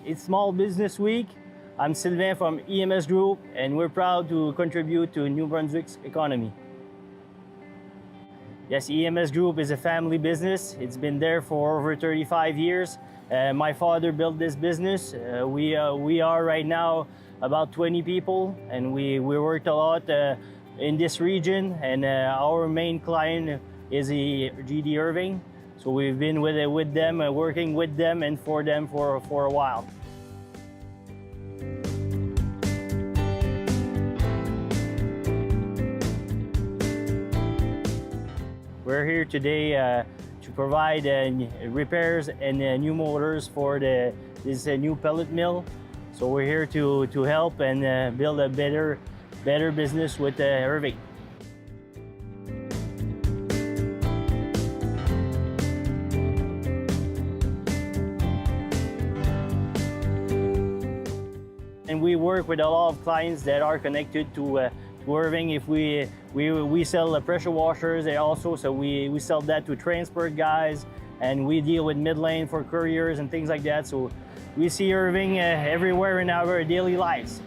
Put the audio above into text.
It's Small Business Week. I'm Sylvain from EMS Group, and we're proud to contribute to New Brunswick's economy. Yes, EMS Group is a family business. It's been there for over 35 years. My father built this business. We are right now about 20 people, and we worked a lot in this region, and our main client is the GD Irving. So we've been with them, working with them and for them for a while. We're here today to provide repairs and new motors for this new pellet mill. So we're here to help and build a better business with Irving. And we work with a lot of clients that are connected to Irving. If we sell pressure washers, and also so we sell that to transport guys, and we deal with mid-lane for couriers and things like that. So we see Irving everywhere in our daily lives.